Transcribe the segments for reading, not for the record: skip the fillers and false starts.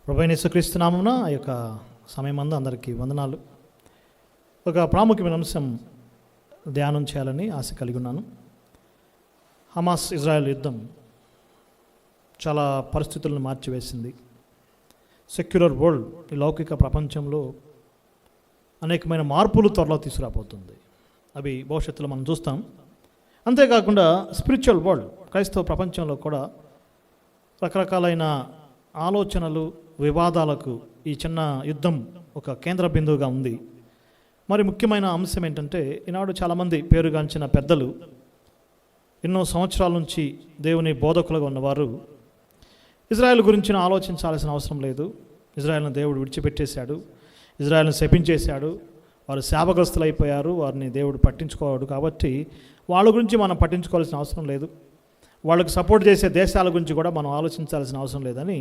ప్రభువైన యేసుక్రీస్తు నామమున ఆ యొక్క సమయమందు అందరికీ వందనాలు. ఒక ప్రాముఖ్యమైన అంశం ధ్యానం చేయాలని ఆశ కలిగి ఉన్నాను. హమాస్ ఇజ్రాయెల్ యుద్ధం చాలా పరిస్థితులను మార్చివేసింది. సెక్యులర్ వరల్డ్, ఈ లౌకిక ప్రపంచంలో అనేకమైన మార్పులు త్వరలో తీసుకురాబోతుంది. అవి భవిష్యత్తులో మనం చూస్తాం. అంతేకాకుండా స్పిరిచువల్ వరల్డ్, క్రైస్తవ ప్రపంచంలో కూడా రకరకాలైన ఆలోచనలు, వివాదాలకు ఈ చిన్న యుద్ధం ఒక కేంద్ర బిందువుగా ఉంది. మరి ముఖ్యమైన అంశం ఏంటంటే, ఈనాడు చాలామంది పేరుగాంచిన పెద్దలు, ఎన్నో సంవత్సరాల నుంచి దేవుని బోధకులుగా ఉన్నవారు ఇజ్రాయెల్ గురించి ఆలోచించాల్సిన అవసరం లేదు. ఇజ్రాయెల్ను దేవుడు విడిచిపెట్టేశాడు, ఇజ్రాయెల్ను శపించేశాడు, వారు శాపగ్రస్తులు అయిపోయారు, వారిని దేవుడు పట్టించుకోవాడు. కాబట్టి వాళ్ళ గురించి మనం పట్టించుకోవాల్సిన అవసరం లేదు, వాళ్ళకు సపోర్ట్ చేసే దేశాల గురించి కూడా మనం ఆలోచించాల్సిన అవసరం లేదని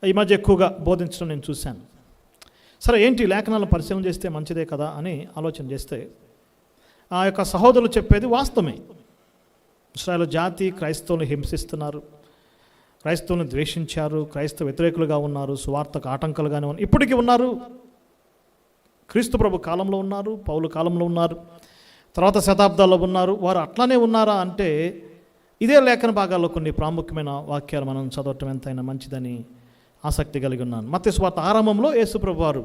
ఈ మధ్య ఎక్కువగా బోధించడం నేను చూశాను. సరే, ఏంటి లేఖనాలను పరిశీలన చేస్తే మంచిదే కదా అని ఆలోచన చేస్తే, ఆ యొక్క సహోదరులు చెప్పేది వాస్తవమే. ఇశ్రాయేలు జాతి క్రైస్తవులను హింసిస్తున్నారు, క్రైస్తవులను ద్వేషించారు, క్రైస్తవ వ్యతిరేకులుగా ఉన్నారు, సువార్తకు ఆటంకాలుగానే ఉన్నారు, ఇప్పటికీ ఉన్నారు. క్రీస్తు ప్రభు కాలంలో ఉన్నారు, పౌలు కాలంలో ఉన్నారు, తర్వాత శతాబ్దాల్లో ఉన్నారు. వారు అట్లానే ఉన్నారా అంటే, ఇదే లేఖన భాగాల్లో కొన్ని ప్రాముఖ్యమైన వాక్యాలు మనం చదవటం ఎంతైనా మంచిదని ఆసక్తి కలిగి ఉన్నాను. మత్తయి సువార్త ఆరంభంలో యేసు ప్రభు వారు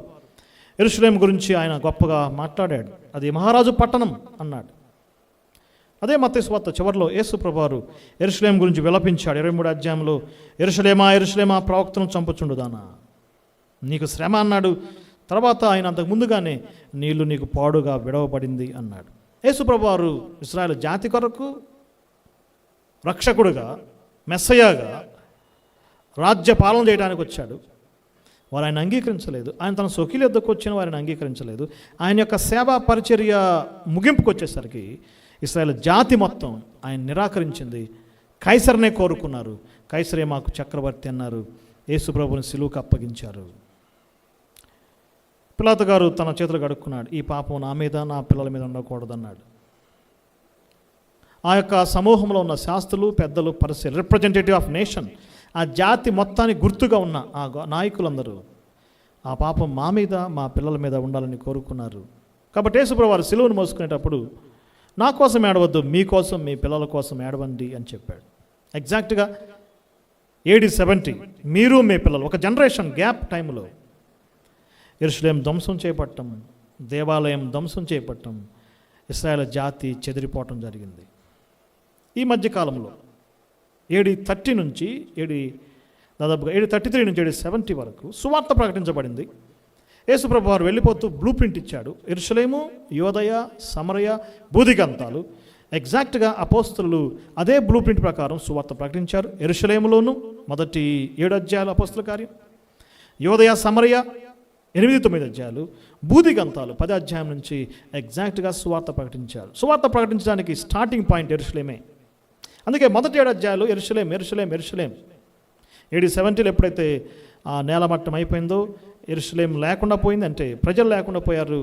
యెరూషలేము గురించి ఆయన గొప్పగా మాట్లాడాడు. అది మహారాజు పట్టణం అన్నాడు. అదే మత్తయి సువార్త చివరిలో యేసు ప్రభు వారు యెరూషలేము గురించి విలపించాడు. 23వ అధ్యాయంలో, యెరూషలేమా యెరూషలేమా, ప్రవక్తను చంపుచుండుదానా, నీకు శ్రమ అన్నాడు. తర్వాత ఆయన అంతకు ముందుగానే, నీళ్లు నీకు పాడుగా విడవబడింది అన్నాడు. యేసు ప్రభు వారు ఇశ్రాయేలు జాతి కొరకు రక్షకుడుగా, మెస్సయాగా రాజ్య పాలన చేయడానికి వచ్చాడు. వారు ఆయన అంగీకరించలేదు. ఆయన తన సొకీల యొద్దకు వచ్చిన వారిని అంగీకరించలేదు. ఆయన యొక్క సేవా పరిచర్య ముగింపుకు వచ్చేసరికి ఇశ్రాయేల్ జాతి మొత్తం ఆయన నిరాకరించింది. కైసర్నే కోరుకున్నారు. కైసరే మాకు చక్రవర్తి అన్నారు. యేసు ప్రభుని సిలువకు అప్పగించారు. పిలాతు గారు తన చేతులు కడుక్కున్నాడు. ఈ పాపం నా మీద, నా పిల్లల మీద ఉండకూడదన్నాడు. ఆ యొక్క సమూహంలో ఉన్న శాస్త్రులు, పెద్దలు, పరిశీలి, రిప్రజెంటేటివ్ ఆఫ్ నేషన్, ఆ జాతి మొత్తానికి గుర్తుగా ఉన్న ఆ నాయకులందరూ ఆ పాపం మా మీద, మా పిల్లల మీద ఉండాలని కోరుకున్నారు. కాబట్టి యేసుప్రభువు వారు సిలువను మోసుకునేటప్పుడు, నా కోసం ఏడవద్దు, మీకోసం, మీ పిల్లల కోసం ఏడవండి అని చెప్పాడు. ఎగ్జాక్ట్గా AD 70 మీరు మీ పిల్లలు, ఒక జనరేషన్ గ్యాప్ టైంలో యెరూషలేము ధ్వంసం చేపట్టడం, దేవాలయం ధ్వంసం చేపట్టడం, ఇశ్రాయేలు జాతి చెదిరిపోవటం జరిగింది. ఈ మధ్యకాలంలో AD 30 నుంచి దాదాపుగా AD 33 నుంచి AD 70 వరకు సువార్త ప్రకటించబడింది. యేసుప్రభు వారు వెళ్ళిపోతూ బ్లూ ప్రింట్ ఇచ్చాడు. యెరూషలేము, యోదయ, సమరయ, బూదిగంతాలు, ఎగ్జాక్ట్గా అపోస్తలులు అదే బ్లూ ప్రింట్ ప్రకారం సువార్త ప్రకటించారు. యెరూషలేములోను మొదటి 7 అధ్యాయాలు అపోస్తల కార్యం, యోదయ, సమరయ 8-9 అధ్యాయాలు, బూదిగంతాలు 10 అధ్యాయం నుంచి ఎగ్జాక్ట్గా సువార్త ప్రకటించారు. సువార్త ప్రకటించడానికి స్టార్టింగ్ పాయింట్ యెరూషలేమే. అందుకే మొదటి 7 అధ్యాయాలు యెరూషలేం యెరూషలేం యెరూషలేం. AD 70 ఎప్పుడైతే ఆ నేలమట్టం అయిపోయిందో, యెరూషలేం లేకుండా పోయింది, అంటే ప్రజలు లేకుండా పోయారు,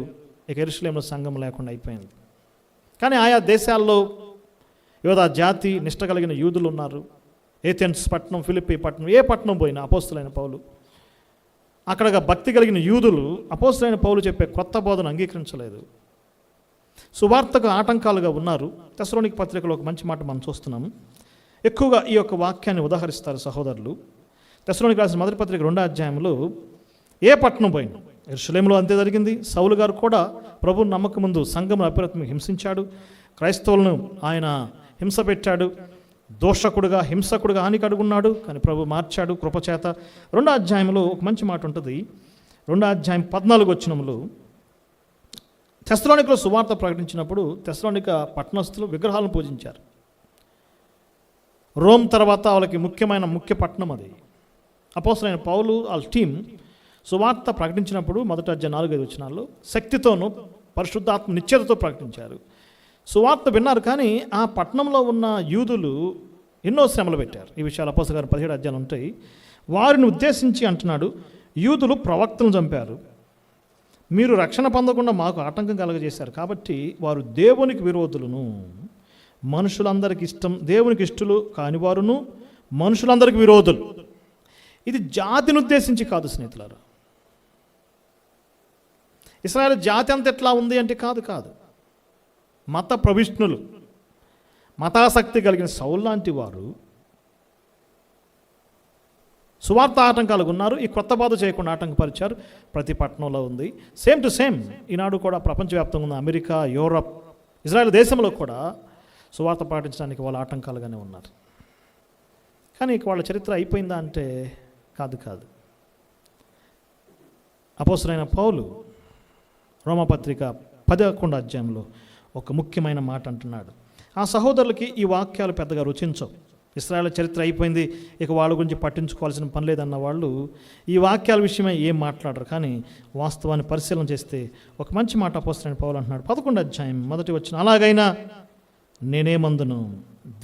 ఇక యెరూషలేంలో సంఘం లేకుండా అయిపోయింది. కానీ ఆయా దేశాల్లో యోధా జాతి నిష్ట కలిగిన యూదులు ఉన్నారు. ఏథెన్స్ పట్టణం, ఫిలిప్పీ పట్టణం, ఏ పట్టణం పోయినా అపోస్తలైన పౌలు, అక్కడ భక్తి కలిగిన యూదులు అపోస్తలైన పౌలు చెప్పే కొత్త బోధన అంగీకరించలేదు, సువార్తకు ఆటంకాలుగా ఉన్నారు. తెస్సలోనిక పత్రికలో ఒక మంచి మాట మనం చూస్తున్నాము. ఎక్కువగా ఈ యొక్క వాక్యాన్ని ఉదాహరిస్తారు సహోదరులు. తెస్సలోనిక రాసిన మొదటి పత్రిక 2వ అధ్యాయంలో, ఏ పట్టణం పోయినా, యెరూషలేములో అంతే జరిగింది. సౌలు గారు కూడా ప్రభువు నమ్మక ముందు సంఘమును అప్రతిమ హింసించాడు, క్రైస్తవులను ఆయన హింస పెట్టాడు, దోషకుడుగా, హింసకుడుగా హానికి అడుగున్నాడు. కానీ ప్రభు మార్చాడు కృపచేత. 2వ అధ్యాయంలో ఒక మంచి మాట ఉంటుంది. 2వ అధ్యాయం 14 వచనంలో, తెస్సలోనికలో సువార్త ప్రకటించినప్పుడు తెస్సలోనిక పట్టణస్థులు విగ్రహాలను పూజించారు. రోమ్ తర్వాత వాళ్ళకి ముఖ్య పట్టణం అది. అపోస్తలైన పౌలు వాళ్ళ టీం సువార్త ప్రకటించినప్పుడు మొదటి అధ్యాయం 4-5 వచనాల్లో శక్తితోనూ పరిశుద్ధాత్మ నిశ్చయతతో ప్రకటించారు. సువార్త విన్నారు, కానీ ఆ పట్టణంలో ఉన్న యూదులు ఎన్నో శ్రమలు పెట్టారు. ఈ విషయాలు అపోస్తల గారు 17 అధ్యాయాలు ఉంటాయి. వారిని ఉద్దేశించి అంటున్నాడు, యూదులు ప్రవక్తలను చంపారు, మీరు రక్షణ పొందకుండా మాకు ఆటంకం కలగజేశారు. కాబట్టి వారు దేవునికి విరోధులను, మనుషులందరికి ఇష్టం, దేవునికి ఇష్టలు కాని వారును, మనుషులందరికి విరోధులు. ఇది జాతిని ఉద్దేశించి కాదు స్నేహితులారా. ఇశ్రాయేలు జాతి అంత ఎట్లా ఉంది అంటే కాదు. మత ప్రవిష్ణులు, మతాసక్తి కలిగిన సౌలు లాంటి వారు సువార్త ఆటంకాలు ఉన్నారు. ఈ క్రొత్త బాధ చేయకుండా ఆటంకపరిచారు. ప్రతి పట్టణంలో ఉంది. సేమ్ టు సేమ్ ఈనాడు కూడా ప్రపంచవ్యాప్తంగా ఉన్న అమెరికా, యూరప్, ఇజ్రాయెల్ దేశంలో కూడా సువార్త పాటించడానికి వాళ్ళు ఆటంకాలుగానే ఉన్నారు. కానీ వాళ్ళ చరిత్ర అయిపోయిందా అంటే కాదు. అపోస్తలుడైన పౌలు రోమాపత్రిక 11వ అధ్యాయంలో ఒక ముఖ్యమైన మాట అంటున్నాడు. ఆ సహోదరులకి ఈ వాక్యాలు పెద్దగా రుచించవు. ఇశ్రాయేలు చరిత్ర అయిపోయింది, ఇక వాళ్ళ గురించి పట్టించుకోవాల్సిన పని లేదన్న వాళ్ళు ఈ వాక్యాల విషయమై ఏం మాట్లాడరు. కానీ వాస్తవాన్ని పరిశీలన చేస్తే ఒక మంచి మాట అపోస్తలుడైన పౌలు అంటున్నాడు. 11వ అధ్యాయం 1వ వచనం, అలాగైనా నేనేమందును,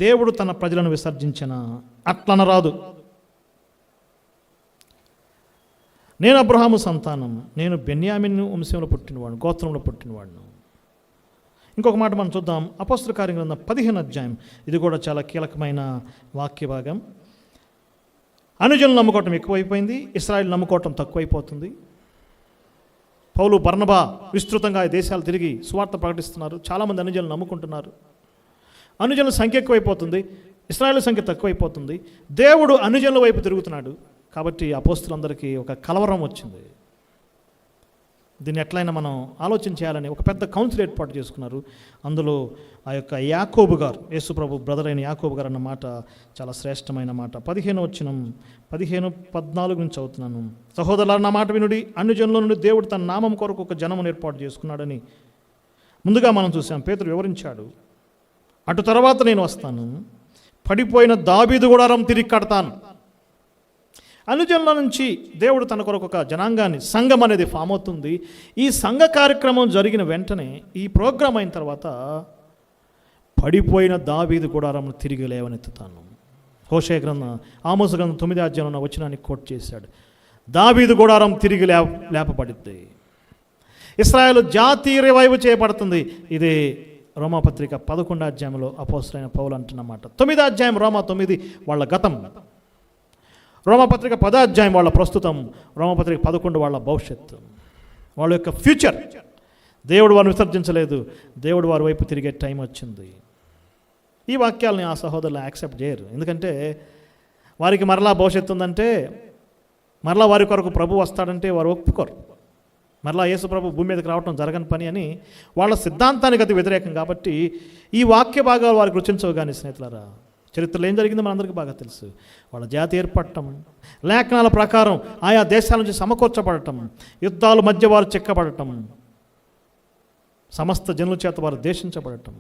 దేవుడు తన ప్రజలను విసర్జించిన అట్లనరాదు. నేను అబ్రహాము సంతానం, నేను బెన్యామిను వంశంలో పుట్టినవాడు, గోత్రంలో పుట్టినవాడును. ఇంకొక మాట మనం చూద్దాం. అపోస్తల కార్యం గ్రంథం 15వ అధ్యాయం, ఇది కూడా చాలా కీలకమైన వాక్య భాగం. అనుజనులు నమ్ముకోవటం ఎక్కువైపోయింది, ఇశ్రాయేలు నమ్ముకోవటం తక్కువైపోతుంది. పౌలు, బర్నబా విస్తృతంగా ఈ దేశాలు తిరిగి సువార్త ప్రకటిస్తున్నారు. చాలామంది అనుజనులు నమ్ముకుంటున్నారు. అనుజనుల సంఖ్య ఎక్కువైపోతుంది, ఇశ్రాయేలు సంఖ్య తక్కువైపోతుంది. దేవుడు అనుజనుల వైపు తిరుగుతున్నాడు. కాబట్టి అపోస్తులందరికీ ఒక కలవరం వచ్చింది. దీన్ని ఎట్లయినా మనం ఆలోచన చేయాలని ఒక పెద్ద కౌన్సిల్ ఏర్పాటు చేసుకున్నారు. అందులో ఆ యొక్క యాకోబు గారు, యేసుప్రభు బ్రదర్ అయిన యాకోబు గారు అన్న మాట చాలా శ్రేష్టమైన మాట. 15వ వచనం 14 నుంచి చదువుతున్నాను. సహోదరులారా, నా మాట వినుడి. అన్ని జనుల నుండి దేవుడు తన నామం కొరకు ఒక జనమును ఏర్పాటు చేసుకున్నాడని ముందుగా మనం చూసాం. పేతురు వివరించాడు. అటు తర్వాత నేను వస్తాను, పడిపోయిన దావీదు గుడారం తిరిగి కడతాను. అనుజనుల నుంచి దేవుడు తన కొరకు ఒక జనాంగాన్ని, సంఘం అనేది ఫామ్ అవుతుంది. ఈ సంఘ కార్యక్రమం జరిగిన వెంటనే, ఈ ప్రోగ్రాం అయిన తర్వాత పడిపోయిన దావీదు గుడారం తిరిగి లేవనెత్తుతాను. హోషేయ గ్రంథం, ఆమోసు గ్రంథం 9వ అధ్యాయంలో ఉన్న వచనాన్ని కోట్ చేశాడు. దావీదు గుడారం తిరిగి లేపబడిద్ది. ఇశ్రాయేలు జాతి రివైవ్ చేయబడుతుంది. ఇది రోమాపత్రిక 11వ అధ్యాయంలో అపోస్తలుడైన పౌలు అంటున్నమాట. 9వ అధ్యాయం రోమా 9 వాళ్ళ గతం, రోమాపత్రిక 10వ అధ్యాయం వాళ్ళ ప్రస్తుతం, రోమాపత్రిక 11 వాళ్ళ భవిష్యత్తు, వాళ్ళ యొక్క ఫ్యూచర్. దేవుడు వారిని విసర్జించలేదు, దేవుడు వారి వైపు తిరిగే టైం వచ్చింది. ఈ వాక్యాలని ఆ సహోదరులు యాక్సెప్ట్ చేయరు. ఎందుకంటే వారికి మరలా భవిష్యత్తు ఉందంటే, మరలా వారి కొరకు ప్రభు వస్తాడంటే వారు ఒప్పుకోరు. మరలా యేసు ప్రభు భూమి మీదకి రావటం జరగని పని అని వాళ్ళ సిద్ధాంతానికి అది వ్యతిరేకం. కాబట్టి ఈ వాక్య భాగాలు వారికి రుచించవు. కానీ స్నేహితులారా, చరిత్రలో ఏం జరిగిందో మనందరికీ బాగా తెలుసు. వాళ్ళ జాతి ఏర్పడటం, లేఖనాల ప్రకారం ఆయా దేశాల నుంచి సమకూర్చబడటం, యుద్ధాల మధ్య వారు చెక్కబడటం, సమస్త జనుల చేత వారు దేశించబడటం.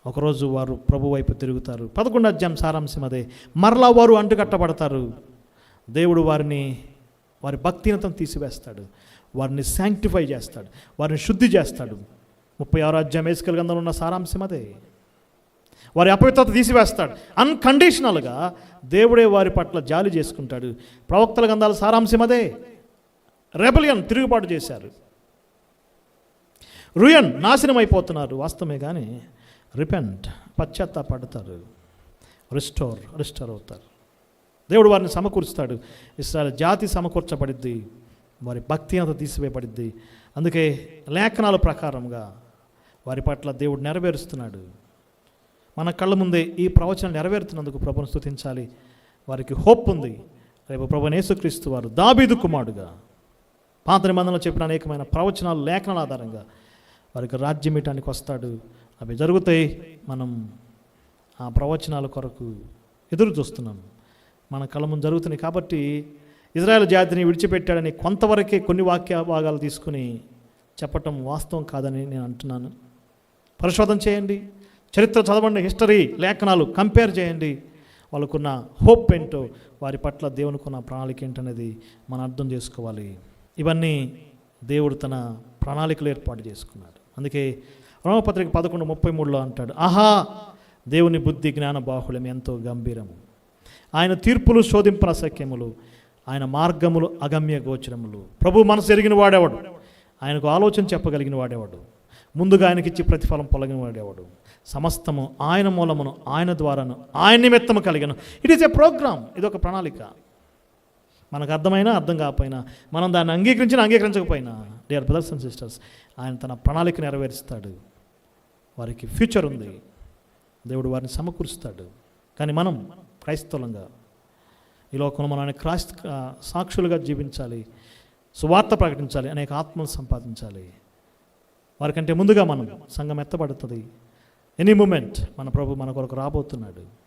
ఒకరోజు వారు ప్రభు వైపు తిరుగుతారు. 11వ అధ్యాయం సారాంశం అదే. మరలా వారు అంటుకట్టబడతారు. దేవుడు వారి భక్తిహీనతను తీసివేస్తాడు, వారిని శాంక్టిఫై చేస్తాడు, వారిని శుద్ధి చేస్తాడు. 36వ అధ్యాయం ఎహెజ్కేలు గ్రంథంలో ఉన్న సారాంశం అదే. వారి అపవిత్రత తీసివేస్తాడు. అన్కండిషనల్గా దేవుడే వారి పట్ల జాలి చేసుకుంటాడు. ప్రవక్తల గ్రంథాల సారాంశం అదే. రెబలియన్, తిరుగుబాటు చేశారు. రుయన్, నాశనం అయిపోతున్నారు వాస్తవమే. కానీ రిపెంట్, పశ్చాత్తాపడతారు, రిస్టోర్ అవుతారు. దేవుడు వారిని సమకూరుస్తాడు. ఇశ్రాయేలు జాతి సమకూర్చబడిద్ది, వారి భక్తిహీనత తీసివేయబడిద్ది. అందుకే లేఖనాల ప్రకారంగా వారి పట్ల దేవుడు నెరవేరుస్తున్నాడు. మన కళ్ళ ముందే ఈ ప్రవచనం నెరవేరుతున్నందుకు ప్రభువును స్తుతించాలి. వారికి హోప్ ఉంది. రేపు ప్రభువైన యేసుక్రీస్తు వారు దావీదు కుమారుడుగా పాత నిబంధనలో చెప్పిన అనేకమైన ప్రవచనాలు, లేఖనాల ఆధారంగా వారికి రాజ్యం ఇవ్వడానికి వస్తాడు. అవి జరుగుతాయి. మనం ఆ ప్రవచనాల కొరకు ఎదురు చూస్తున్నాం. మన కళ్ళ ముందు జరుగుతున్నాయి. కాబట్టి ఇజ్రాయేల్ జాతిని విడిచిపెట్టాడని కొంతవరకే కొన్ని వాక్య భాగాలు తీసుకుని చెప్పటం వాస్తవం కాదని నేను అంటున్నాను. పరిశోధన చేయండి, చరిత్ర చదవండి, హిస్టరీ, లేఖనాలు కంపేర్ చేయండి. వాళ్ళకున్న హోప్ ఏంటో, వారి పట్ల దేవునికున్న ప్రణాళిక ఏంటనేది మనం అర్థం చేసుకోవాలి. ఇవన్నీ దేవుడు తన ప్రణాళికలు ఏర్పాటు చేసుకున్నాడు. అందుకే రోమపత్రిక 11:33 అంటాడు, ఆహా, దేవుని బుద్ధి జ్ఞాన బాహుళ్యం ఎంతో గంభీరము, ఆయన తీర్పులు శోధింపన సఖ్యములు, ఆయన మార్గములు అగమ్య గోచరములు. ప్రభు మనసు ఎరిగిన వాడేవాడు, ఆయనకు ఆలోచన చెప్పగలిగిన వాడేవాడు, ముందుగా ఆయనకిచ్చి ప్రతిఫలం పొలగిన వాడేవాడు. సమస్తము ఆయన మూలమును, ఆయన ద్వారాను, ఆయన నిమిత్తము కలిగను. It is a program. ఇదొక ప్రణాళిక. మనకు అర్థమైనా అర్థం కాకపోయినా, మనం దాన్ని అంగీకరించకపోయినా, డియర్ బ్రదర్స్ అండ్ సిస్టర్స్, ఆయన తన ప్రణాళిక నెరవేరుస్తాడు. వారికి ఫ్యూచర్ ఉంది. దేవుడు వారిని సమకూరుస్తాడు. కానీ మనం క్రైస్తవులంగా ఈ లోకంలో మనం సాక్షులుగా జీవించాలి, సువార్త ప్రకటించాలి, అనేక ఆత్మలు సంపాదించాలి. వారికంటే ముందుగా మనం సంఘం ఎత్తబడుతుంది. ఎనీ మూమెంట్ మన ప్రభు మన కొరకు రాబోతున్నాడు.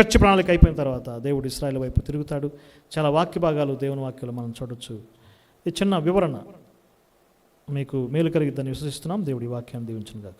చర్చ్ ప్రణాళిక అయిపోయిన తర్వాత దేవుడు ఇశ్రాయేలు వైపు తిరుగుతాడు. చాలా వాక్య భాగాలు దేవుని వాక్యాలు మనం చూడొచ్చు. ఈ చిన్న వివరణ మీకు మేలు కలిగిద్దని విశ్వసిస్తున్నాం. దేవుడి వాక్యాన్ని దీవించును గాక.